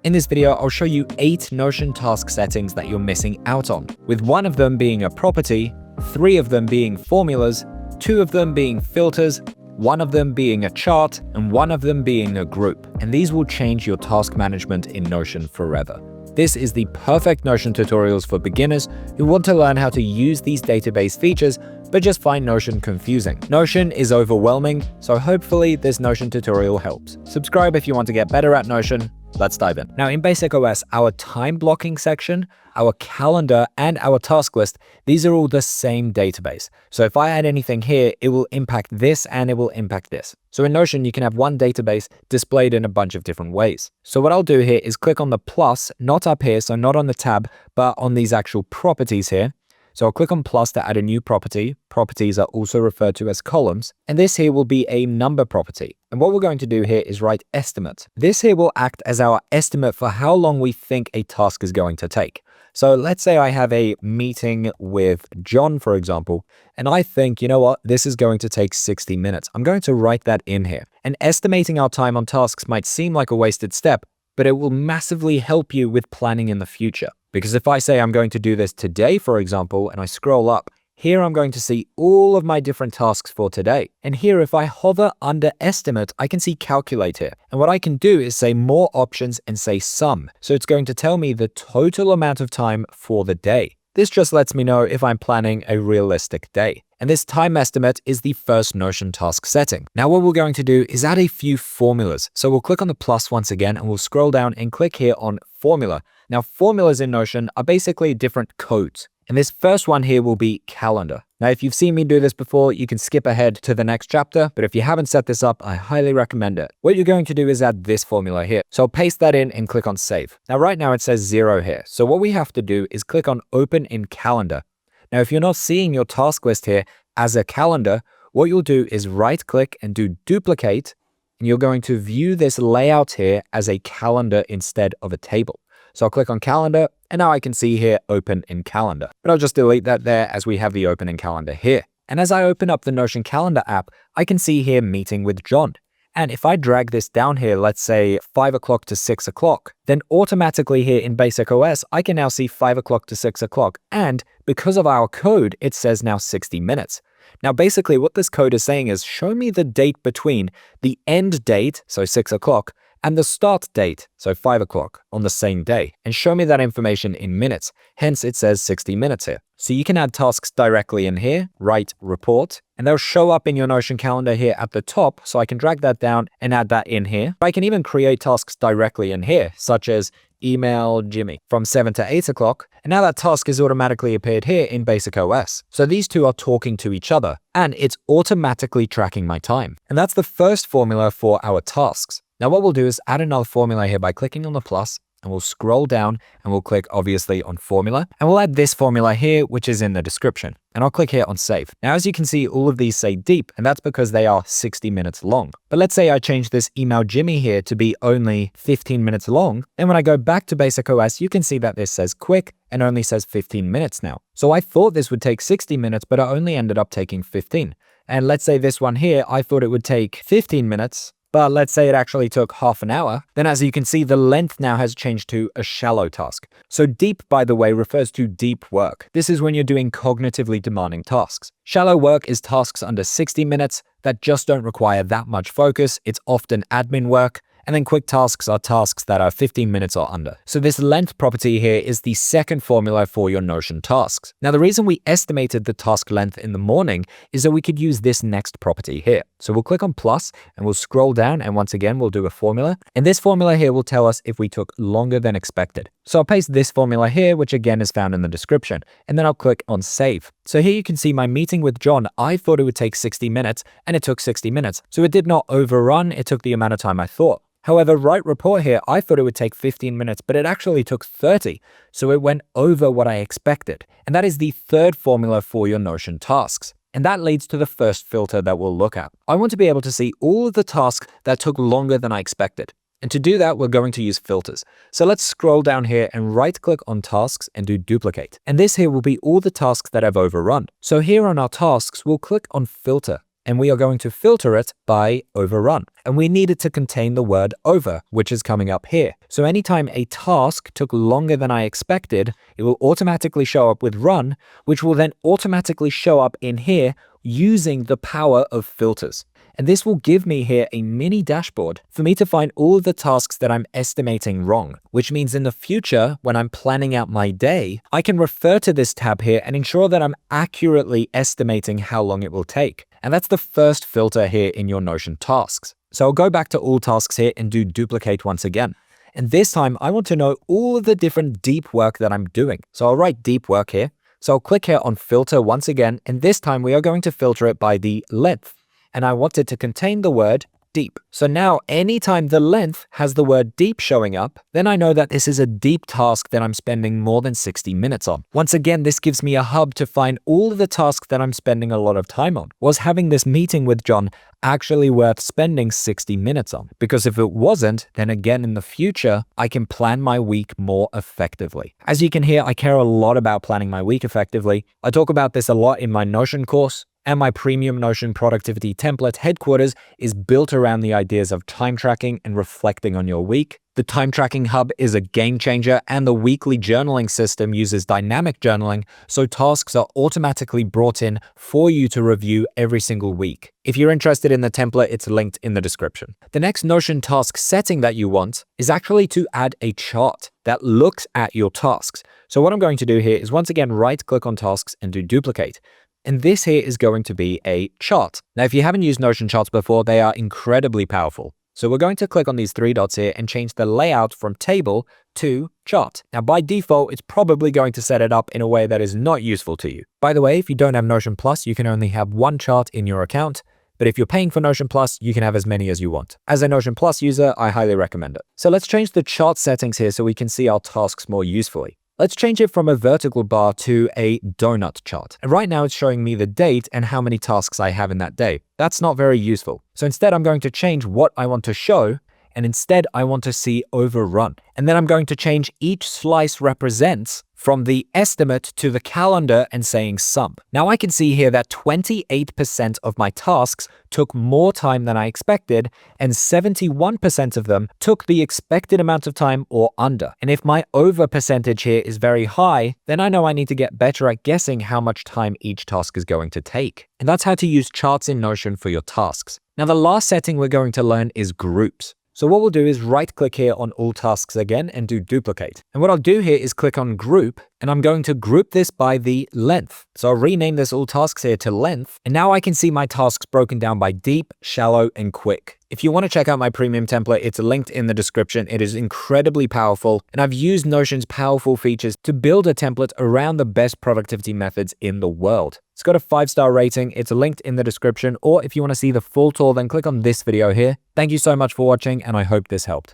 In this video, I'll show you 8 Notion task settings that you're missing out on, with 1 of them being a property, 3 of them being formulas, 2 of them being filters, 1 of them being a chart, and 1 of them being a group. And these will change your task management in Notion forever. This is the perfect Notion tutorials for beginners who want to learn how to use these database features but just find Notion confusing. Notion is overwhelming, so hopefully this Notion tutorial helps. Subscribe if you want to get better at Notion. Let's dive in. Now in Basic OS, our time blocking section, our calendar, and our task list, these are all the same database. So if I add anything here, it will impact this and it will impact this. So in Notion, you can have one database displayed in a bunch of different ways. So what I'll do here is click on the plus, not up here, so not on the tab, but on these actual properties here. So I'll click on plus to add a new property. Properties are also referred to as columns. And this here will be a number property. And what we're going to do here is write estimate. This here will act as our estimate for how long we think a task is going to take. So let's say I have a meeting with John, for example, and I think, you know what, this is going to take 60 minutes. I'm going to write that in here. And estimating our time on tasks might seem like a wasted step, but it will massively help you with planning in the future. Because if I say I'm going to do this today, for example, and I scroll up, here I'm going to see all of my different tasks for today. And here, if I hover under estimate, I can see calculate here. And what I can do is say more options and say sum. So it's going to tell me the total amount of time for the day. This just lets me know if I'm planning a realistic day. And this time estimate is the first Notion task setting. Now what we're going to do is add a few formulas. So we'll click on the plus once again and we'll scroll down and click here on formula. Now formulas in Notion are basically different codes. And this first one here will be calendar. Now, if you've seen me do this before, you can skip ahead to the next chapter, but if you haven't set this up, I highly recommend it. What you're going to do is add this formula here. So I'll paste that in and click on save. Now, right now it says 0 here. So what we have to do is click on open in calendar. Now, if you're not seeing your task list here as a calendar, what you'll do is right click and do duplicate, and you're going to view this layout here as a calendar instead of a table. So I'll click on calendar, and now I can see here open in calendar. But I'll just delete that there as we have the open in calendar here. And as I open up the Notion calendar app, I can see here meeting with John. And if I drag this down here, let's say 5 o'clock to 6 o'clock, then automatically here in Basic OS, I can now see 5 o'clock to 6 o'clock. And because of our code, it says now 60 minutes. Now, basically what this code is saying is show me the date between the end date, so 6 o'clock, and the start date, so 5 o'clock, on the same day, and show me that information in minutes. Hence, it says 60 minutes here. So you can add tasks directly in here, write report, and they'll show up in your Notion calendar here at the top, so I can drag that down and add that in here. I can even create tasks directly in here, such as email Jimmy from 7 to 8 o'clock, and now that task is automatically appeared here in Basic OS. So these two are talking to each other, and it's automatically tracking my time. And that's the first formula for our tasks. Now what we'll do is add another formula here by clicking on the plus, and we'll scroll down and we'll click obviously on formula, and we'll add this formula here, which is in the description, and I'll click here on save. Now, as you can see, all of these say deep, and that's because they are 60 minutes long. But let's say I change this email Jimmy here to be only 15 minutes long. And when I go back to Basic OS, you can see that this says quick and only says 15 minutes now. So I thought this would take 60 minutes, but it only ended up taking 15. And let's say this one here, I thought it would take 15 minutes, but let's say it actually took half an hour, then as you can see, the length now has changed to a shallow task. So deep, by the way, refers to deep work. This is when you're doing cognitively demanding tasks. Shallow work is tasks under 60 minutes that just don't require that much focus. It's often admin work. And then quick tasks are tasks that are 15 minutes or under. So this length property here is the second formula for your Notion tasks. Now, the reason we estimated the task length in the morning is that we could use this next property here. So we'll click on plus and we'll scroll down, and once again, we'll do a formula. And this formula here will tell us if we took longer than expected. So I'll paste this formula here, which again is found in the description, and then I'll click on save. So here you can see my meeting with John. I thought it would take 60 minutes and it took 60 minutes. So it did not overrun. It took the amount of time I thought. However, write report here, I thought it would take 15 minutes, but it actually took 30. So it went over what I expected. And that is the third formula for your Notion tasks. And that leads to the first filter that we'll look at. I want to be able to see all of the tasks that took longer than I expected. And to do that, we're going to use filters. So let's scroll down here and right click on tasks and do duplicate. And this here will be all the tasks that have overrun. So here on our tasks, we'll click on filter. and we are going to filter it by overrun. And we need it to contain the word over, which is coming up here. So anytime a task took longer than I expected, it will automatically show up with run, which will then automatically show up in here using the power of filters. And this will give me here a mini dashboard for me to find all of the tasks that I'm estimating wrong, which means in the future, when I'm planning out my day, I can refer to this tab here and ensure that I'm accurately estimating how long it will take. And that's the first filter here in your Notion tasks. So I'll go back to all tasks here and do duplicate once again. And this time I want to know all of the different deep work that I'm doing. So I'll write deep work here. So I'll click here on filter once again, and this time we are going to filter it by the length. And I want it to contain the word deep. So now anytime the length has the word deep showing up, then I know that this is a deep task that I'm spending more than 60 minutes on. Once again, this gives me a hub to find all of the tasks that I'm spending a lot of time on. Was having this meeting with John actually worth spending 60 minutes on? Because if it wasn't, then again in the future, I can plan my week more effectively. As you can hear, I care a lot about planning my week effectively. I talk about this a lot in my Notion course. And my premium Notion productivity template headquarters is built around the ideas of time tracking and reflecting on your week. The time tracking hub is a game changer, and the weekly journaling system uses dynamic journaling, so tasks are automatically brought in for you to review every single week. If you're interested in the template, it's linked in the description. The next Notion task setting that you want is actually to add a chart that looks at your tasks. So what I'm going to do here is once again right-click on tasks and do duplicate. And this here is going to be a chart. Now, if you haven't used Notion charts before, they are incredibly powerful. So we're going to click on these three dots here and change the layout from table to chart. Now, by default, it's probably going to set it up in a way that is not useful to you. By the way, if you don't have Notion Plus, you can only have one chart in your account. But if you're paying for Notion Plus, you can have as many as you want. As a Notion Plus user, I highly recommend it. So let's change the chart settings here so we can see our tasks more usefully. Let's change it from a vertical bar to a donut chart. And right now it's showing me the date and how many tasks I have in that day. That's not very useful. So instead I'm going to change what I want to show, and instead I want to see overrun. And then I'm going to change each slice represents from the estimate to the calendar and saying sum. Now I can see here that 28% of my tasks took more time than I expected, and 71% of them took the expected amount of time or under. And if my over percentage here is very high, then I know I need to get better at guessing how much time each task is going to take. And that's how to use charts in Notion for your tasks. Now the last setting we're going to learn is groups. So what we'll do is right-click here on all tasks again and do duplicate. And what I'll do here is click on group, and I'm going to group this by the length. So I'll rename this all tasks here to length, and now I can see my tasks broken down by deep, shallow, and quick. If you want to check out my premium template, it's linked in the description. It is incredibly powerful, and I've used Notion's powerful features to build a template around the best productivity methods in the world. It's got a 5-star rating. It's linked in the description, or if you want to see the full tour, then click on this video here. Thank you so much for watching, and I hope this helped.